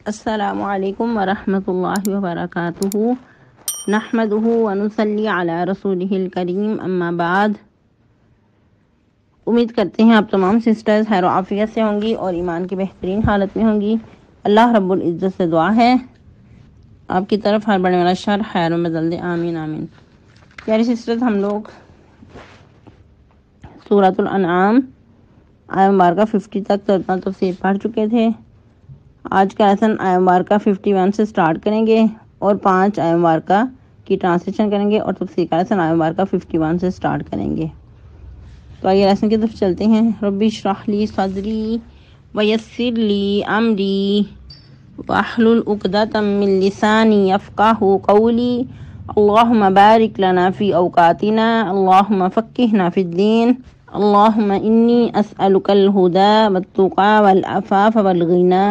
السلام علیکم ورحمۃ اللہ وبرکاتہ نحمدہ ونصلی علی رسولہ الکریم اما بعد۔ امید کرتے ہیں آپ تمام سسٹرز خیر و عافیت سے ہوں گی اور ایمان کی بہترین حالت میں ہوں گی۔ اللہ رب العزت سے دعا ہے آپ کی طرف ہر بڑھنے والا شر خیر و بدل دے، آمین آمین۔ پیاری سسٹرز، ہم لوگ سورۃ الانعام آیہ مبارکہ 50 تک ترجمہ تفسیر پڑھ چکے تھے۔ آج کا لیسن آیہ مبارکہ 51 سے سٹارٹ کریں گے اور 5 آیہ مبارکہ کی ٹرانسلیشن کریں گے اور تفسیر کا لیسن آیہ مبارکہ 51 سے سٹارٹ کریں گے۔ تو آئیے لیسن کی طرف چلتے ہیں۔ ربی اشرح لی صدری ویسر لی امری واحلل عقدۃ من لسانی یفقہوا قولی اللہم بارک لنا فی اوقاتنا اللہم فقہنا فی الدین اللہم انی اسألک الہدی والتقی والعفاف والغنی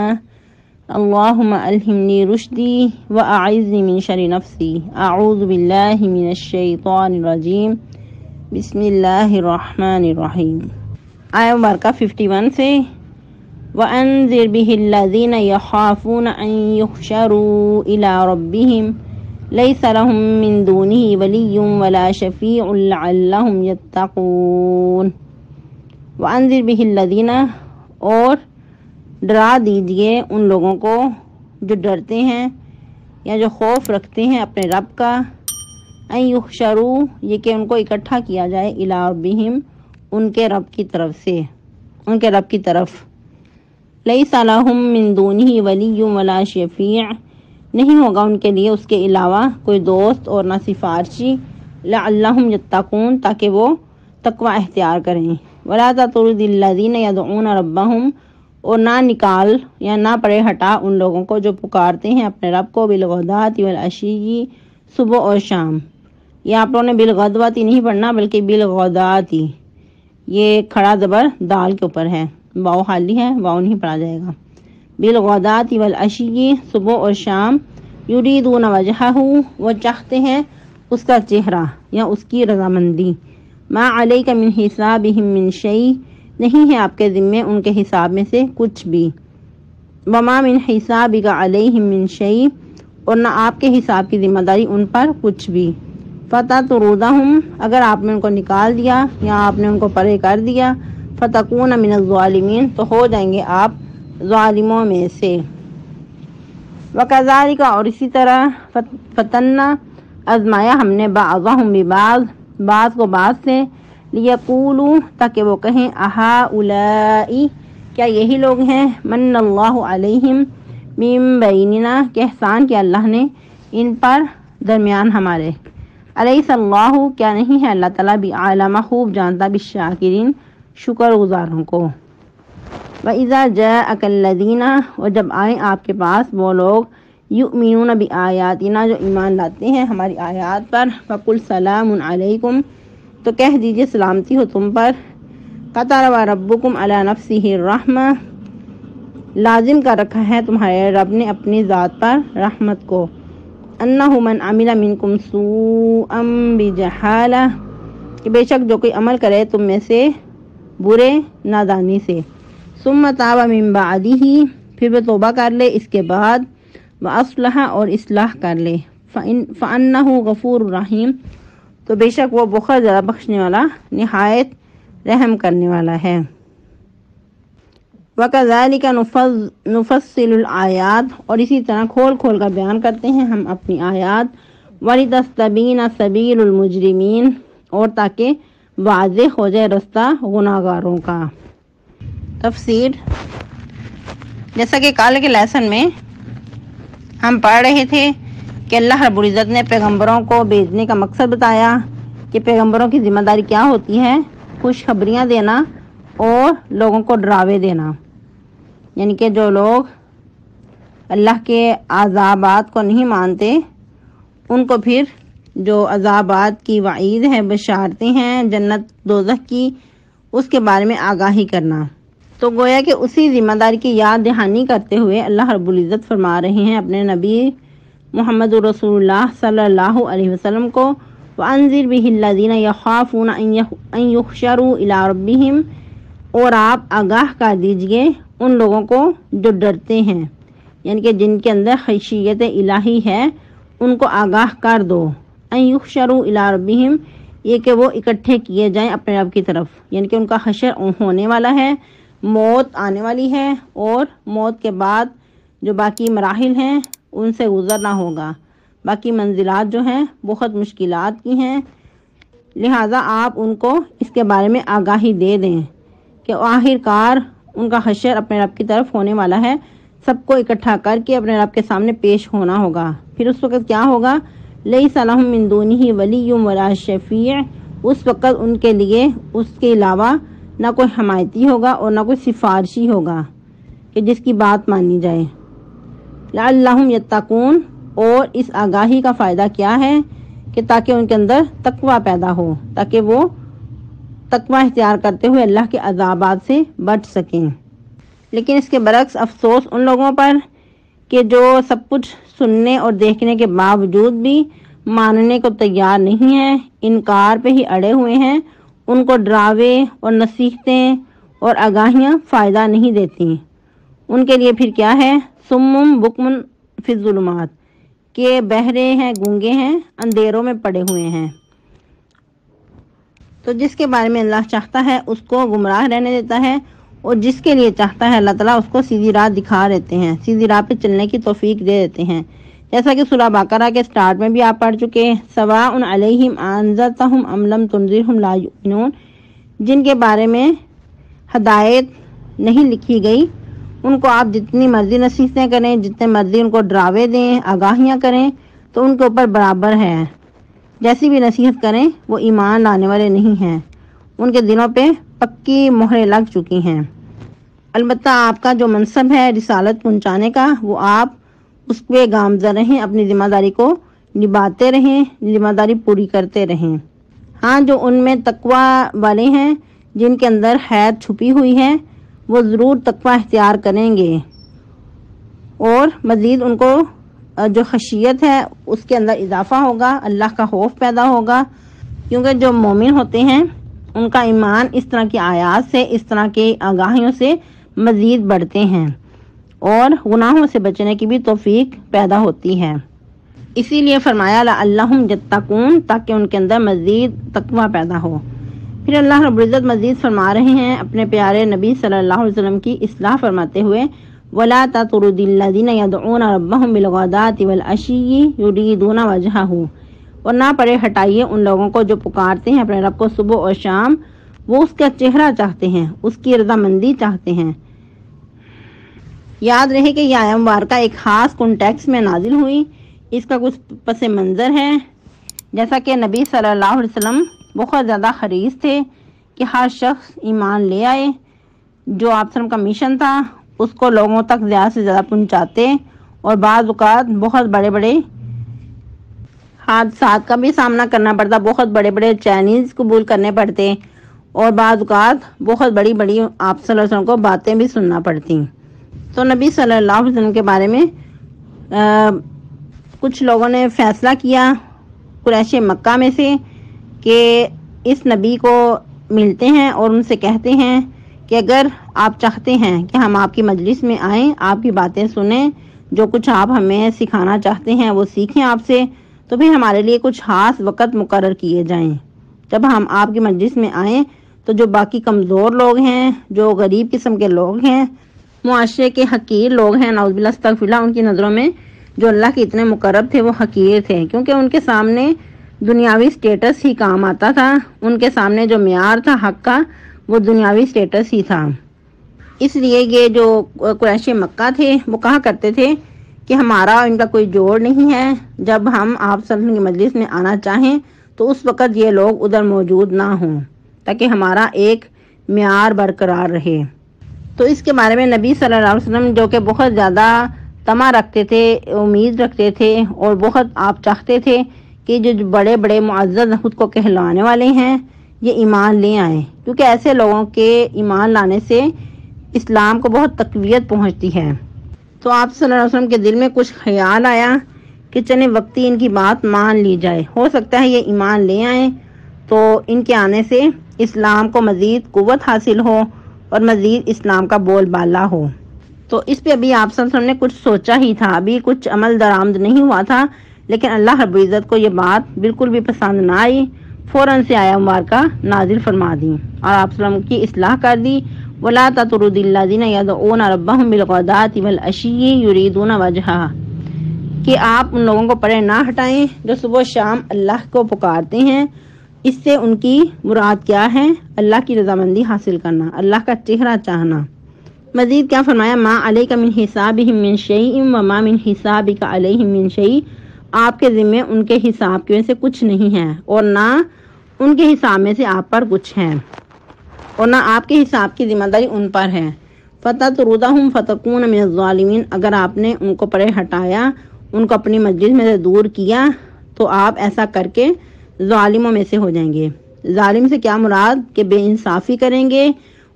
اللہم الہمنی رشدی واعذنی من شر نفسی اعوذ باللہ من الشیطان الرجیم بسم اللہ الرحمن الرحیم۔ آیہ مبارکہ 51 سے وَأَنذِرْ بِهِ الَّذِينَ يَخَافُونَ أَن يُحْشَرُوا إِلَىٰ رَبِّهِمْ لَيْسَ لَهُم مِّن دُونِهِ وَلِيٌّ وَلَا شَفِيعٌ لَعَلَّهُمْ يَتَّقُونَ۔ وَأَنذِرْ بِهِ الَّذِينَ، اور ڈرا دیجئے ان لوگوں کو جو ڈرتے ہیں یا جو خوف رکھتے ہیں اپنے رب کا، ان یحشروا، یہ کہ ان کو اکٹھا کیا جائے، الی ربہم، ان کے رب کی طرف سے، ان کے رب کی طرف۔ لیس لہم من دونہ ولی ولا شفیع، نہیں ہوگا ان کے لیے اس کے علاوہ کوئی دوست اور نہ سفارشی، لعلہم یتقون، تاکہ وہ تقوی اختیار کریں۔ ولا تطرد الذین یدعون ربہم، اور نہ نکال یا نہ پڑے ہٹا ان لوگوں کو جو پکارتے ہیں اپنے رب کو، بالغداۃ والعشی، صبح اور شام۔ یہ آپ لوگوں نے بالغدوۃ نہیں پڑھنا بلکہ بالغداۃ، یہ کھڑا زبر دال کے اوپر ہے، واو خالی ہے، واو نہیں پڑھا جائے گا۔ بالغداۃ والعشی، صبح اور شام، یریدون وجہہ، وہ چاہتے ہیں اس کا چہرہ یا اس کی رضامندی۔ ما علیک من حسابہم من شیء، نہیں ہے آپ کے ذمے ان کے حساب میں سے کچھ بھی۔ وما من حسابک علیہم من شیء، اور نہ آپ کے حساب کی ذمہ داری ان پر کچھ بھی۔ فتطردہم، اگر آپ نے ان کو نکال دیا یا آپ نے ان کو پرے کر دیا، فتکون من الظالمین، تو ہو جائیں گے آپ ظالموں میں سے۔ وکذالک، اور اسی طرح، فتنا، آزمایا ہم نے، بعضہم ببعض، بعض کو بعض سے، لیقولوا، تاکہ وہ کہیں، اہؤلاء، کیا یہی لوگ ہیں، من اللہ علیہم من بیننا، کہ احسان کیا اللہ نے ان پر درمیان ہمارے۔ الیس اللہ، کیا نہیں ہے اللہ تعالیٰ، بعالم، خوب جانتا، بالشاکرین، شکر گزاروں کو۔ وَإِذَا جَاءَكَ الَّذِينَ، اور جب آئیں آپ کے پاس وہ لوگ، یؤمنون بآیاتنا، جو ایمان لاتے ہیں ہماری آیات پر، فَقُلْ سَلَامٌ عَلَيْكُمْ، تو کہہ دیجئے سلامتی ہو تم پر۔ كَتَبَ رَبُّكُمْ عَلَى نَفْسِهِ الرَّحْمَةَ، لازم کر رکھا ہے تمہارے رب نے اپنی ذات پر رحمت کو، أَنَّهُ مَنْ عَمِلَ مِنْكُمْ سُوءًا بِجَهَالَةٍ، کہ بے شک جو کوئی عمل کرے تم میں سے برے نادانی سے، ثُمَّ تَابَ مِنْ بَعْدِهِ، پھر وہ توبہ کر لے اس کے بعد، وَأَصْلَحَ، اور اصلاح کر لے، فَإِنَّهُ غَفُورٌ رَحِيمٌ، تو بے شک وہ بہت زیادہ بخشنے والا، نہایت رحم کرنے والا ہے۔ وَكَذَلِكَ نُفَصِّلُ الْآيَاتِ، اور اسی طرح کھول کھول کر بیان کرتے ہیں ہم اپنی آیات، وَلِتَسْتَبِينَ سَبِيلُ الْمُجْرِمِينَ، اور تاکہ واضح ہو جائے رستہ گناہگاروں کا۔ تفسیر، جیسا کہ کل کے لیسن میں ہم پڑھ رہے تھے کہ اللہ رب العزت نے پیغمبروں کو بھیجنے کا مقصد بتایا کہ پیغمبروں کی ذمہ داری کیا ہوتی ہے، خوشخبریاں دینا اور لوگوں کو ڈراوے دینا، یعنی کہ جو لوگ اللہ کے عذابات کو نہیں مانتے ان کو پھر جو عذابات کی وعید ہے، بشارتیں ہیں جنت دوزخ کی، اس کے بارے میں آگاہی کرنا۔ تو گویا کہ اسی ذمہ داری کی یاد دہانی کرتے ہوئے اللہ رب العزت فرما رہے ہیں اپنے نبی محمد رسول اللہ صلی اللہ علیہ وسلم کو، وَأَنذِرْ بِهِ الَّذِينَ يَخَافُونَ أَن يُحْشَرُوا إِلَىٰ رَبِّهِمْ، اور آپ آگاہ کر دیجئے ان لوگوں کو جو ڈرتے ہیں، یعنی کہ جن کے اندر خشیت الہی ہے ان کو آگاہ کر دو، ان یحشروا الی ربہم، یہ کہ وہ اکٹھے کیے جائیں اپنے رب کی طرف، یعنی کہ ان کا حشر ہونے والا ہے، موت آنے والی ہے اور موت کے بعد جو باقی مراحل ہیں ان سے گزرنا ہوگا، باقی منزلات جو ہیں بہت مشکلات کی ہیں، لہٰذا آپ ان کو اس کے بارے میں آگاہی دے دیں کہ آخر کار ان کا حشر اپنے رب کی طرف ہونے والا ہے، سب کو اکٹھا کر کے اپنے رب کے سامنے پیش ہونا ہوگا۔ پھر اس وقت کیا ہوگا؟ لیس لہم من دونہ ولی ولا شفیع، اس وقت ان کے لیے اس کے علاوہ نہ کوئی حمایتی ہوگا اور نہ کوئی سفارشی ہوگا کہ جس کی بات مانی جائے۔ لعلہم یتقون، اور اس آگاہی کا فائدہ کیا ہے کہ تاکہ ان کے اندر تقوی پیدا ہو، تاکہ وہ تقوی اختیار کرتے ہوئے اللہ کے عذابات سے بچ سکیں۔ لیکن اس کے برعکس افسوس ان لوگوں پر کہ جو سب کچھ سننے اور دیکھنے کے باوجود بھی ماننے کو تیار نہیں ہیں، انکار پہ ہی اڑے ہوئے ہیں، ان کو ڈراوے اور نصیحتیں اور آگاہیاں فائدہ نہیں دیتی۔ ان کے لیے پھر کیا ہے؟ صم بکم فی الظلمات، کہ بہرے ہیں، گونگے ہیں، اندھیروں میں پڑے ہوئے ہیں۔ تو جس کے بارے میں اللہ چاہتا ہے اس کو گمراہ رہنے دیتا ہے، اور جس کے لیے چاہتا ہے اللہ تعالیٰ اس کو سیدھی راہ دکھا دیتے ہیں، سیدھی راہ پہ چلنے کی توفیق دے دیتے ہیں۔ جیسا کہ سورہ بقرہ کے سٹارٹ میں بھی آپ پڑھ چکے ہیں، سواء علیہم انذرتہم ام لم تنذرہم لا یؤمنون، جن کے بارے میں ہدایت نہیں لکھی گئی ان کو آپ جتنی مرضی نصیحتیں کریں، جتنے مرضی ان کو ڈراوے دیں، آگاہیاں کریں، تو ان کے اوپر برابر ہے، جیسی بھی نصیحت کریں وہ ایمان لانے والے نہیں ہیں، ان کے دلوں پہ پکی مہریں لگ چکی ہیں۔ البتہ آپ کا جو منصب ہے رسالت پہنچانے کا، وہ آپ اس پہ گامزن رہیں، اپنی ذمہ داری کو نبھاتے رہیں، ذمہ داری پوری کرتے رہیں۔ ہاں، جو ان میں تقوی والے ہیں، جن کے اندر خیر چھپی ہوئی ہے، وہ ضرور تقوی اختیار کریں گے، اور مزید ان کو جو خشیت ہے اس کے اندر اضافہ ہوگا، اللہ کا خوف پیدا ہوگا، کیونکہ جو مومن ہوتے ہیں ان کا ایمان اس طرح کی آیات سے، اس طرح کی آگاہیوں سے مزید بڑھتے ہیں، اور گناہوں سے بچنے کی بھی توفیق پیدا ہوتی ہے۔ اسی لیے فرمایا لعلہم یتقون، تاکہ ان کے اندر مزید تقوی پیدا ہو۔ پھر اللہ رب العزت مزید فرما رہے ہیں اپنے پیارے نبی صلی اللہ علیہ وسلم کی اصلاح فرماتے ہوئے، وَلَا تَطْرُدِ الَّذِينَ يَدْعُونَ رَبَّهُمْ بِالْغَدَاةِ وَالْعَشِيِّ يُرِيدُونَ وَجْهَهُ، اور نہ پڑے ہٹائیے ان لوگوں کو جو پکارتے ہیں اپنے رب کو صبح اور شام، وہ اس کا چہرہ چاہتے ہیں، اس کی رضامندی چاہتے ہیں۔ یاد رہے کہ یہ آیت مبارکہ ایک خاص کنٹیکس میں نازل ہوئی، اس کا کچھ پس منظر ہے۔ جیسا کہ نبی صلی اللہ علیہ وسلم بہت زیادہ حریص تھے کہ ہر شخص ایمان لے آئے، جو آپ وسلم کا مشن تھا اس کو لوگوں تک زیادہ سے زیادہ پہنچاتے، اور بعض اوقات بہت بڑے بڑے حادثات کا بھی سامنا کرنا پڑتا، بہت بڑے بڑے چیلنج قبول کرنے پڑتے، اور بعض اوقات بہت بڑی بڑی آپ صلی اللہ علیہ وسلم کو باتیں بھی سننا پڑتی۔ تو نبی صلی اللہ علیہ وسلم کے بارے میں کچھ لوگوں نے فیصلہ کیا قریش مکہ میں سے کہ اس نبی کو ملتے ہیں اور ان سے کہتے ہیں کہ اگر آپ چاہتے ہیں کہ ہم آپ کی مجلس میں آئیں، آپ کی باتیں سنیں، جو کچھ آپ ہمیں سکھانا چاہتے ہیں وہ سیکھیں آپ سے، تو پھر ہمارے لیے کچھ خاص وقت مقرر کیے جائیں۔ جب ہم آپ کی مجلس میں آئیں تو جو باقی کمزور لوگ ہیں، جو غریب قسم کے لوگ ہیں، معاشرے کے حقیر لوگ ہیں، نعوذ باللہ استغفر اللہ، ان کی نظروں میں جو اللہ کے اتنے مقرب تھے وہ حقیر تھے، کیونکہ ان کے سامنے دنیاوی سٹیٹس ہی کام آتا تھا، ان کے سامنے جو معیار تھا حق کا وہ دنیاوی سٹیٹس ہی تھا۔ اس لیے یہ جو قریش مکہ تھے وہ کہا کرتے تھے کہ ہمارا ان کا کوئی جوڑ نہیں ہے، جب ہم آپ صلی اللہ علیہ وسلم کی مجلس میں آنا چاہیں تو اس وقت یہ لوگ ادھر موجود نہ ہوں، تاکہ ہمارا ایک معیار برقرار رہے۔ تو اس کے بارے میں نبی صلی اللہ علیہ وسلم جو کہ بہت زیادہ طمع رکھتے تھے، امید رکھتے تھے، اور بہت آپ چاہتے تھے کہ جو بڑے بڑے معزز خود کو کہلانے والے ہیں یہ ایمان لے آئیں، کیونکہ ایسے لوگوں کے ایمان لانے سے اسلام کو بہت تقویت پہنچتی ہے۔ تو آپ صلی اللہ علیہ وسلم کے دل میں کچھ خیال آیا کہ چلیں وقتی ان کی بات مان لی جائے، ہو سکتا ہے یہ ایمان لے آئیں تو ان کے آنے سے اسلام کو مزید قوت حاصل ہو اور مزید اسلام کا بول بالا ہو۔ تو اس پہ ابھی آپ صلی اللہ علیہ وسلم نے کچھ سوچا ہی تھا، ابھی کچھ عمل درآمد نہیں ہوا تھا، لیکن اللہ رب العزت کو یہ بات بالکل بھی پسند نہ آئی، فوراً سے آیا مبارکہ نازل فرما دی اور آپ صلی اللہ علیہ وسلم کی اصلاح کر دی۔ وَلَا تَطْرُدِ الَّذِينَ يَدْعُونَ رَبَّهُمْ بِالْغَدَاةِ وَالْعَشِيِّ يُرِيدُونَ وَجْهَهُ کہ آپ ان لوگوں کو پرے نہ ہٹائیں جو صبح و شام اللہ کو پکارتے ہیں، اس سے ان کی مراد کیا ہے؟ اللہ کی رضامندی حاصل کرنا، اللہ کا چہرہ چاہنا۔ مزید کیا فرمایا؟ ما علیک من حسابہم من شیء وما من حسابک علیہم من شیء، آپ کے ذمے ان کے حساب کی وجہ سے کچھ نہیں ہے اور نہ ان کے حساب میں سے آپ پر کچھ ہے اور نہ آپ کے حساب کی ذمہ داری ان پر ہے۔ فتطردہم فتکون من الظالمین، اگر آپ نے ان کو پرے ہٹایا، ان کو اپنی مجلس میں سے دور کیا تو آپ ایسا کر کے ظالموں میں سے ہو جائیں گے۔ ظالم سے کیا مراد؟ کہ بے انصافی کریں گے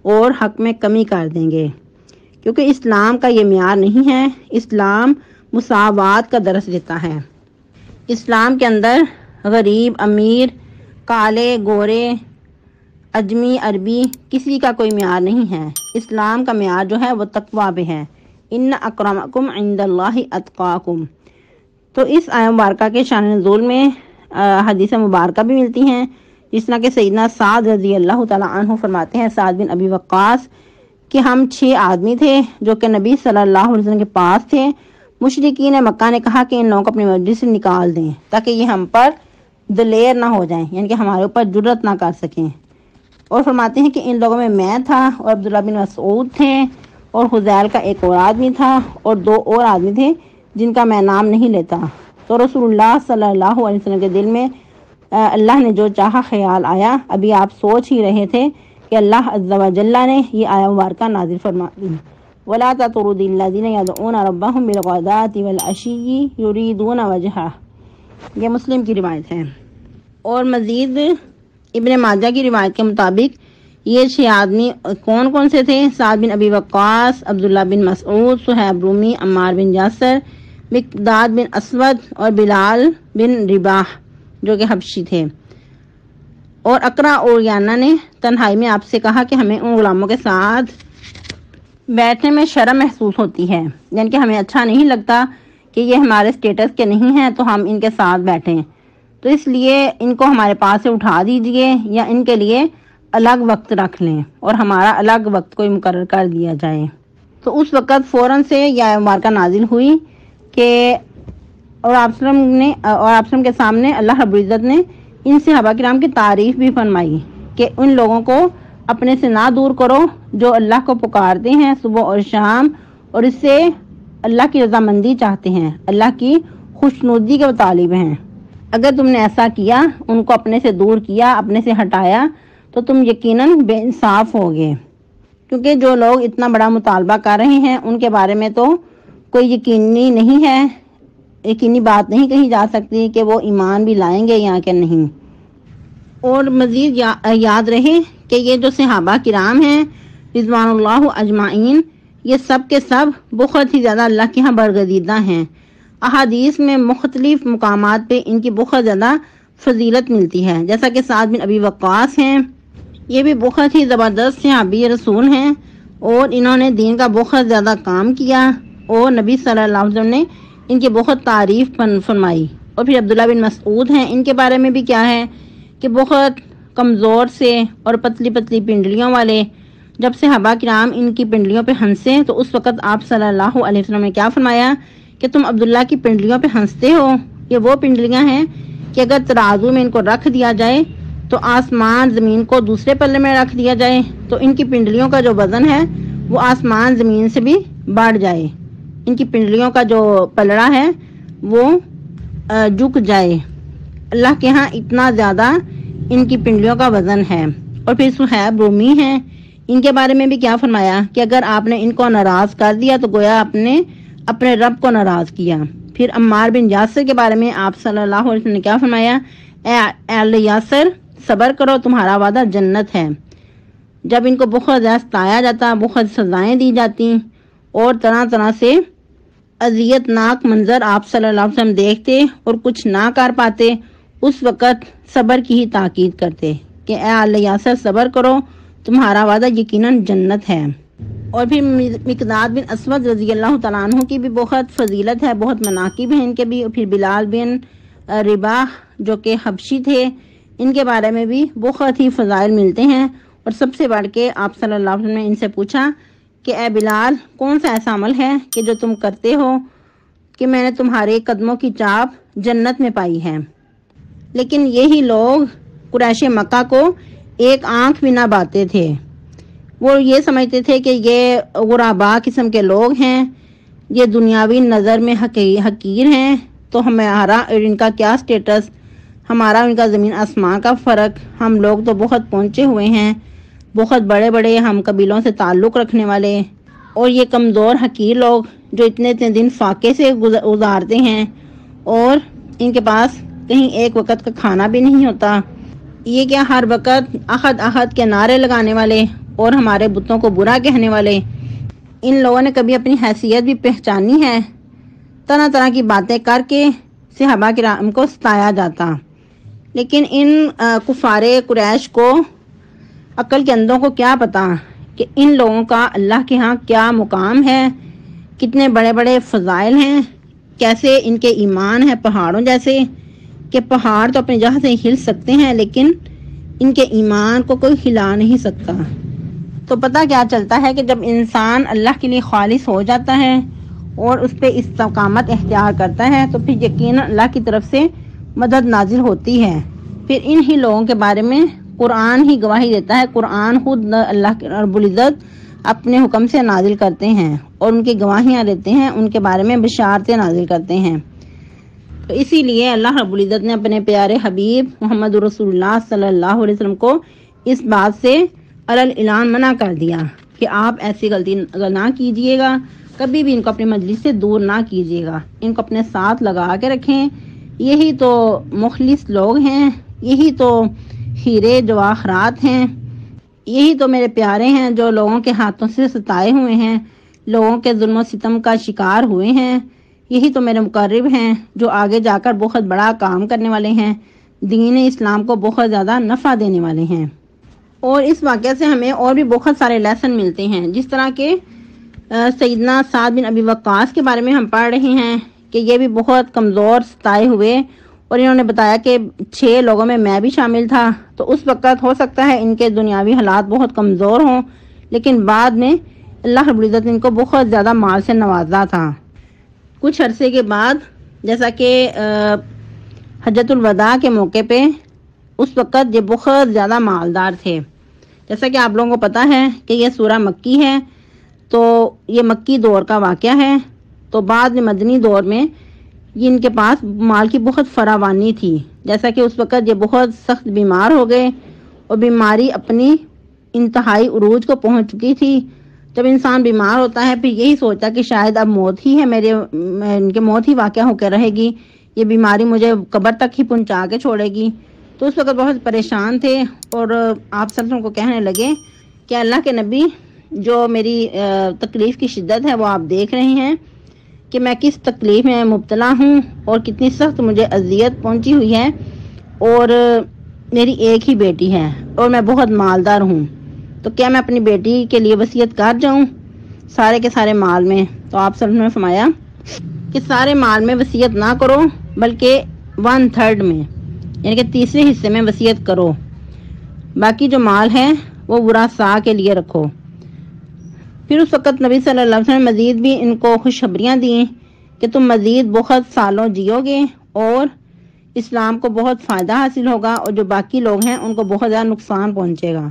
اور حق میں کمی کر دیں گے، کیونکہ اسلام کا یہ معیار نہیں ہے۔ اسلام مساوات کا درس دیتا ہے۔ اسلام کے اندر غریب، امیر، کالے، گورے، اجمی، عربی، کسی کا کوئی معیار نہیں ہے۔ اسلام کا معیار جو ہے وہ تقویٰ پہ ہے۔ ان اکرمکم عند اللہ اتقاکم۔ تو اس آیہ مبارکہ کے شان نزول میں حدیث مبارکہ بھی ملتی ہیں، جس طرح کہ سیدنا سعد رضی اللہ تعالیٰ عنہ فرماتے ہیں، سعد بن ابی وقاص، کہ ہم 6 آدمی تھے جو کہ نبی صلی اللہ علیہ وسلم کے پاس تھے۔ مشرکین مکہ نے کہا کہ ان لوگوں کو اپنی مجلس سے نکال دیں تاکہ یہ ہم پر دلیر نہ ہو جائیں، یعنی کہ ہمارے اوپر جرت نہ کر سکیں۔ اور فرماتے ہیں کہ ان لوگوں میں تھا اور عبداللہ بن مسعود تھے اور حذیل کا ایک اور آدمی تھا اور 2 اور آدمی تھے جن کا میں نام نہیں لیتا۔ تو رسول اللہ صلی اللہ علیہ وسلم کے دل میں اللہ نے جو چاہا خیال آیا، ابھی آپ سوچ ہی رہے تھے کہ اللہ عز و جل نے یہ آیہ مبارکہ نازل فرما دی۔ وَلَا تَطْرُدِ الَّذِينَ يَدْعُونَ رَبَّهُمْ بِالْغَدَاةِ وَالْعَشِيِّ يُرِيدُونَ وَجْهَهُ، یہ مسلم کی روایت ہے۔ اور مزید ابن ماجہ کی روایت کے مطابق یہ 6 آدمی کون کون سے تھے؟ سعد بن ابی وقاص، عبداللہ بن مسعود، صہیب رومی، عمار بن یاسر، مقداد بن اسود اور بلال بن رباح جو کہ حبشی تھے۔ اور اقرا اور یانا نے تنہائی میں آپ سے کہا کہ ہمیں ان غلاموں کے ساتھ بیٹھنے میں شرم محسوس ہوتی ہے، یعنی کہ ہمیں اچھا نہیں لگتا کہ یہ ہمارے سٹیٹس کے نہیں ہیں تو ہم ان کے ساتھ بیٹھیں، تو اس لیے ان کو ہمارے پاس سے اٹھا دیجئے یا ان کے لیے الگ وقت رکھ لیں اور ہمارا الگ وقت کوئی مقرر کر دیا جائے۔ تو اس وقت فوراً سے یہ آیہ مبارکہ نازل ہوئی کہ اور آپ صلی اللہ علیہ وسلم کے سامنے اللہ رب العزت نے ان صحابہ کرام کی تعریف بھی فرمائی کہ ان لوگوں کو اپنے سے نہ دور کرو جو اللہ کو پکارتے ہیں صبح اور شام اور اس سے اللہ کی رضامندی چاہتے ہیں، اللہ کی خوشنودی کے طالب ہیں۔ اگر تم نے ایسا کیا، ان کو اپنے سے دور کیا، اپنے سے ہٹایا، تو تم یقیناً بے انصاف ہوگے، کیونکہ جو لوگ اتنا بڑا مطالبہ کر رہے ہیں ان کے بارے میں تو کوئی یقینی نہیں ہے، یقینی بات نہیں کہی جا سکتی کہ وہ ایمان بھی لائیں گے یا کہ نہیں۔ اور مزید یاد رہے کہ یہ جو صحابہ کرام ہیں رضوان اللہ اجمعین، یہ سب کے سب بہت ہی زیادہ اللہ کے ہاں برگزیدہ ہیں۔ احادیث میں مختلف مقامات پہ ان کی بہت زیادہ فضیلت ملتی ہے، جیسا کہ سعد بن ابی وقاص ہیں، یہ بھی بہت ہی زبردست صحابی رسول ہیں اور انہوں نے دین کا بہت زیادہ کام کیا اور نبی صلی اللہ علیہ وسلم نے ان کی بہت تعریف فرمائی۔ اور پھر عبداللہ بن مسعود ہیں، ان کے بارے میں بھی کیا ہے کہ بہت کمزور سے اور پتلی پتلی پنڈلیوں والے، جب صحابہ کرام ان کی پنڈلیوں پہ ہنسے تو اس وقت آپ صلی اللہ علیہ وسلم نے کیا فرمایا کہ تم عبداللہ کی پنڈلیوں پہ ہنستے ہو، یہ وہ پنڈلیاں ہیں کہ اگر ترازو میں ان کو رکھ دیا جائے تو آسمان زمین کو دوسرے پلے میں رکھ دیا جائے تو ان کی پنڈلیوں کا جو وزن ہے وہ آسمان زمین سے بھی بڑھ جائے، ان کی پنڈلیوں کا جو پلڑا ہے وہ جھک جائے، اللہ کے ہاں اتنا زیادہ ان کی پنڈلیوں کا وزن ہے۔ اور پھر صہیب رومی ہیں، ان کے بارے میں بھی کیا فرمایا کہ اگر آپ نے ان کو ناراض کر دیا تو گویا آپ نے اپنے رب کو ناراض کیا۔ پھر عمار بن یاسر کے بارے میں آپ صلی اللہ علیہ وسلم نے کیا فرمایا؟ اے اہل یاسر، صبر کرو، تمہارا وعدہ جنت ہے۔ جب ان کو بہت زیادہ ستایا جاتا، بہت سزائیں دی جاتی اور طرح طرح سے اذیت ناک منظر آپ صلی اللہ علیہ وسلم دیکھتے اور کچھ نہ کر پاتے، اس وقت صبر کی ہی تاکید کرتے کہ اے اہل یاسر صبر کرو، تمہارا وعدہ یقیناً جنت ہے۔ اور پھر مقداد بن اسود رضی اللہ تعالیٰ عنہ کی بھی بہت فضیلت ہے، بہت مناقب ہیں ان کے بھی. اور پھر بلال بن رباح جو کہ حبشی تھے، ان کے بارے میں بھی بہت ہی فضائل ملتے ہیں. اور سب سے بڑھ کے آپ صلی اللہ علیہ وسلم نے ان سے پوچھا کہ اے بلال، کون سا ایسا عمل ہے کہ جو تم کرتے ہو کہ میں نے تمہارے قدموں کی چاپ جنت میں پائی ہے؟ لیکن یہی لوگ قریش مکہ کو ایک آنکھ بھی نہ باتے تھے. وہ یہ سمجھتے تھے کہ یہ غربا قسم کے لوگ ہیں، یہ دنیاوی نظر میں حقیر ہیں، تو ہمارا اور ان کا کیا سٹیٹس، ہمارا ان کا زمین آسمان کا فرق، ہم لوگ تو بہت پہنچے ہوئے ہیں، بہت بڑے بڑے ہم قبیلوں سے تعلق رکھنے والے، اور یہ کمزور حقیر لوگ جو اتنے دن فاقے سے گزارتے ہیں اور ان کے پاس کہیں ایک وقت کا کھانا بھی نہیں ہوتا. یہ کیا ہر وقت احد احد کے نعرے لگانے والے اور ہمارے بتوں کو برا کہنے والے، ان لوگوں نے کبھی اپنی حیثیت بھی پہچانی ہے؟ طرح طرح کی باتیں کر کے صحابہ کرام کو ستایا جاتا. لیکن ان کفار قریش کو عقل کے اندھوں کو کیا پتا کہ ان لوگوں کا اللہ کے ہاں کیا مقام ہے، کتنے بڑے بڑے فضائل ہیں، کیسے ان کے ایمان ہے پہاڑوں جیسے، کہ پہاڑ تو اپنی جگہ سے ہل سکتے ہیں لیکن ان کے ایمان کو کوئی ہلا نہیں سکتا. تو پتہ کیا چلتا ہے کہ جب انسان اللہ کے لیے خالص ہو جاتا ہے اور اس پہ استقامت اختیار کرتا ہے تو پھر یقیناً اللہ کی طرف سے مدد نازل ہوتی ہے. پھر انہی لوگوں کے بارے میں قرآن ہی گواہی دیتا ہے. قرآن خود اللہ رب العزت اپنے حکم سے نازل کرتے ہیں اور ان کی گواہیاں دیتے ہیں، ان کے بارے میں بشارتیں نازل کرتے ہیں. تو اسی لیے اللہ رب العزت نے اپنے پیارے حبیب محمد رسول اللہ صلی اللہ علیہ وسلم کو اس بات سے اعلان منع کر دیا کہ آپ ایسی غلطی نہ کیجئے گا، کبھی بھی ان کو اپنی مجلس سے دور نہ کیجئے گا، ان کو اپنے ساتھ لگا کے رکھیں. یہی تو مخلص لوگ ہیں، یہی تو ہیرے جواہرات ہیں، یہی تو میرے پیارے ہیں جو لوگوں کے ہاتھوں سے ستائے ہوئے ہیں، لوگوں کے ظلم و ستم کا شکار ہوئے ہیں. یہی تو میرے مقرب ہیں جو آگے جا کر بہت بڑا کام کرنے والے ہیں، دین اسلام کو بہت زیادہ نفع دینے والے ہیں. اور اس واقعہ سے ہمیں اور بھی بہت سارے لیسن ملتے ہیں، جس طرح کہ سیدنا سعد بن ابی وقاص کے بارے میں ہم پڑھ رہے ہیں کہ یہ بھی بہت کمزور ستائے ہوئے، اور انہوں نے بتایا کہ 6 لوگوں میں بھی شامل تھا. تو اس وقت ہو سکتا ہے ان کے دنیاوی حالات بہت کمزور ہوں، لیکن بعد میں اللہ رب العزت نے ان کو بہت زیادہ مال سے نوازا تھا. کچھ عرصے کے بعد جیسا کہ حجۃ الوداع کے موقع پہ اس وقت یہ بہت زیادہ مالدار تھے. جیسا کہ آپ لوگوں کو پتہ ہے کہ یہ سورہ مکی ہے، تو یہ مکی دور کا واقعہ ہے. تو بعد میں مدنی دور میں یہ ان کے پاس مال کی بہت فراوانی تھی. جیسا کہ اس وقت یہ بہت سخت بیمار ہو گئے اور بیماری اپنی انتہائی عروج کو پہنچ چکی تھی. جب انسان بیمار ہوتا ہے پھر یہی سوچتا کہ شاید اب موت ہی ہے، ان کے موت ہی واقعہ ہو کے رہے گی، یہ بیماری مجھے قبر تک ہی پہنچا کے چھوڑے گی. تو اس وقت بہت پریشان تھے اور آپ صلی اللہ علیہ وسلم کو کہنے لگے کہ اللہ کے نبی، جو میری تکلیف کی شدت ہے وہ آپ دیکھ رہے ہیں کہ میں کس تکلیف میں مبتلا ہوں اور کتنی سخت مجھے اذیت پہنچی ہوئی ہے، اور میری ایک ہی بیٹی ہے اور میں بہت مالدار ہوں. تو کیا میں اپنی بیٹی کے لیے وصیت کر جاؤں سارے کے سارے مال میں؟ تو آپ صلی اللہ علیہ وسلم نے فرمایا کہ سارے مال میں وصیت نہ کرو، بلکہ 1/3 میں، یعنی کہ تیسرے حصے میں وصیت کرو، باقی جو مال ہے وہ ورثاء کے لیے رکھو. پھر اس وقت نبی صلی اللہ علیہ وسلم نے مزید بھی ان کو خوشخبریاں دیں کہ تم مزید بہت سالوں جیو گے اور اسلام کو بہت فائدہ حاصل ہوگا، اور جو باقی لوگ ہیں ان کو بہت زیادہ نقصان پہنچے گا.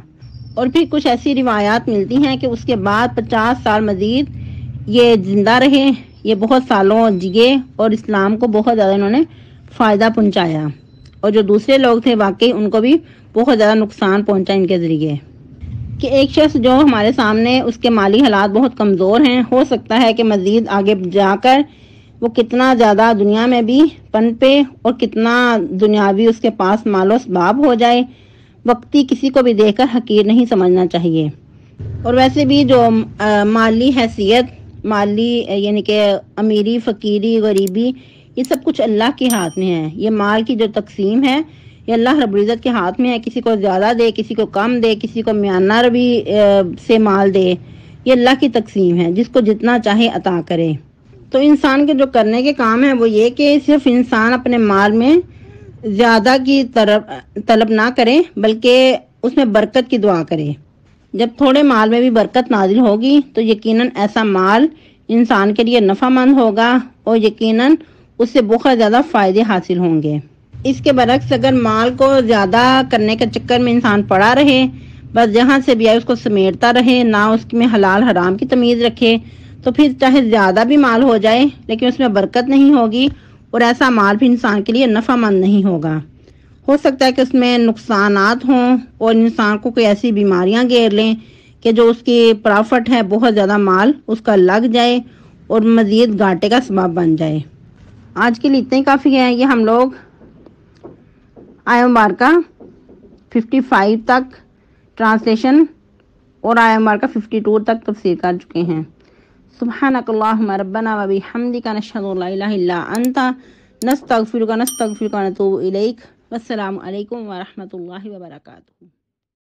اور پھر کچھ ایسی روایات ملتی ہیں کہ اس کے بعد 50 سال مزید یہ زندہ رہے، یہ بہت سالوں جیے اور اسلام کو بہت زیادہ انہوں نے فائدہ پہنچایا، اور جو دوسرے لوگ تھے واقعی ان کو بھی بہت زیادہ نقصان پہنچا ان کے ذریعے. کہ ایک شخص جو ہمارے سامنے اس کے مالی حالات بہت کمزور ہیں، ہو سکتا ہے کہ مزید آگے جا کر وہ کتنا زیادہ دنیا میں بھی پنپے اور کتنا دنیاوی اس کے پاس مال و اسباب ہو جائے. وقتی کسی کو بھی دیکھ کر حقیر نہیں سمجھنا چاہیے. اور ویسے بھی جو مالی حیثیت، مالی یعنی کہ امیری، فقیری، غریبی، یہ سب کچھ اللہ کے ہاتھ میں ہے. یہ مال کی جو تقسیم ہے یہ اللہ رب العزت کے ہاتھ میں ہے. کسی کو زیادہ دے، کسی کو کم دے، کسی کو میانہ روی سے مال دے، یہ اللہ کی تقسیم ہے، جس کو جتنا چاہے عطا کرے۔ تو انسان کے جو کرنے کے کام ہے وہ یہ کہ صرف انسان اپنے مال میں زیادہ کی طلب نہ کرے، بلکہ اس میں برکت کی دعا کرے۔ جب تھوڑے مال میں بھی برکت نازل ہوگی تو یقیناً ایسا مال انسان کے لیے نفع مند ہوگا اور یقیناً اس سے بہت زیادہ فائدے حاصل ہوں گے۔ اس کے برعکس اگر مال کو زیادہ کرنے کے چکر میں انسان پڑا رہے، بس جہاں سے بھی آئے اس کو سمیٹتا رہے، نہ اس میں حلال حرام کی تمیز رکھے، تو پھر چاہے زیادہ بھی مال ہو جائے لیکن اس میں برکت نہیں ہوگی اور ایسا مال بھی انسان کے لیے نفع مند نہیں ہوگا۔ ہو سکتا ہے کہ اس میں نقصانات ہوں اور انسان کو کوئی ایسی بیماریاں گھیر لیں کہ جو اس کی پرافٹ ہے بہت زیادہ مال اس کا لگ جائے اور مزید گھاٹے کا سبب بن جائے۔ آج کے لیے اتنا ہی کافی ہے۔ یہ ہم لوگ آیہ مبارکہ 55 تک ٹرانسلیشن اور آیہ مبارکہ 52 تک تفسیر کر چکے ہیں۔ سبحانک اللہم ربنا و بحمدک نشہد ان لا الہ الا انت نستغفرک ونتوب الیک۔ والسلام علیکم ورحمۃ اللہ وبرکاتہ۔